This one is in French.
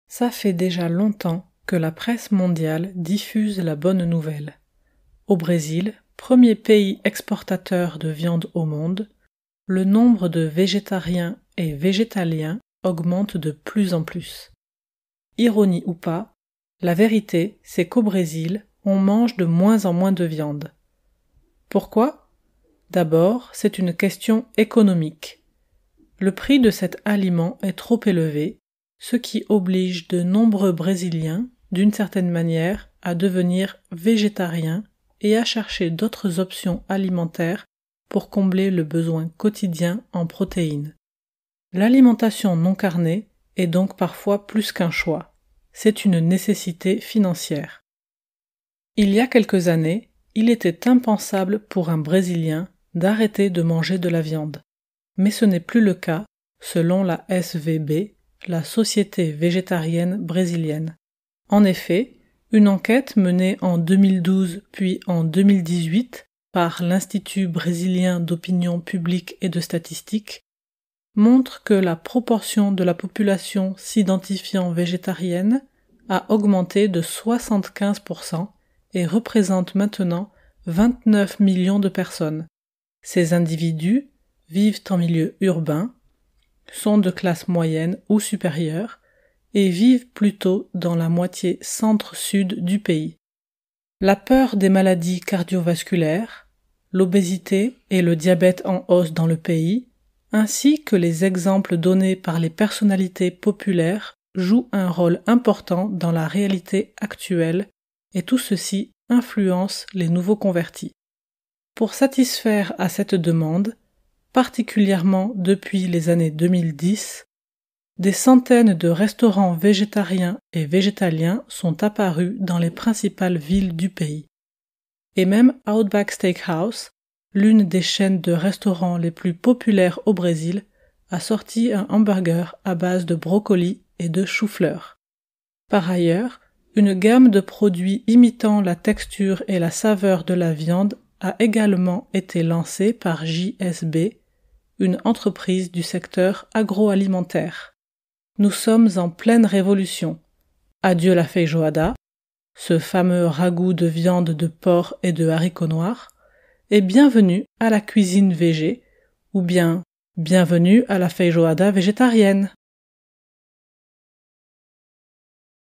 Ça fait déjà longtemps que la presse mondiale diffuse la bonne nouvelle. Au Brésil, premier pays exportateur de viande au monde, le nombre de végétariens et végétaliens augmente de plus en plus. Ironie ou pas, la vérité, c'est qu'au Brésil, on mange de moins en moins de viande. Pourquoi ? D'abord, c'est une question économique. Le prix de cet aliment est trop élevé, ce qui oblige de nombreux Brésiliens, d'une certaine manière, à devenir végétariens et à chercher d'autres options alimentaires pour combler le besoin quotidien en protéines. L'alimentation non carnée est donc parfois plus qu'un choix, c'est une nécessité financière. Il y a quelques années, il était impensable pour un Brésilien d'arrêter de manger de la viande, mais ce n'est plus le cas selon la SVB, la Société végétarienne brésilienne. En effet, une enquête menée en 2012 puis en 2018 par l'Institut brésilien d'opinion publique et de statistique montre que la proportion de la population s'identifiant végétarienne a augmenté de 75% et représente maintenant 29 millions de personnes. Ces individus vivent en milieu urbain, sont de classe moyenne ou supérieure et vivent plutôt dans la moitié centre-sud du pays. La peur des maladies cardiovasculaires, l'obésité et le diabète en hausse dans le pays, ainsi que les exemples donnés par les personnalités populaires jouent un rôle important dans la réalité actuelle et tout ceci influence les nouveaux convertis. Pour satisfaire à cette demande, particulièrement depuis les années 2010, des centaines de restaurants végétariens et végétaliens sont apparus dans les principales villes du pays. Et même Outback Steakhouse, l'une des chaînes de restaurants les plus populaires au Brésil, a sorti un hamburger à base de brocoli et de chou-fleur. Par ailleurs, une gamme de produits imitant la texture et la saveur de la viande a également été lancée par JSB, une entreprise du secteur agroalimentaire. Nous sommes en pleine révolution. Adieu la feijoada, ce fameux ragoût de viande de porc et de haricots noirs, et bienvenue à la cuisine végé, ou bien bienvenue à la feijoada végétarienne.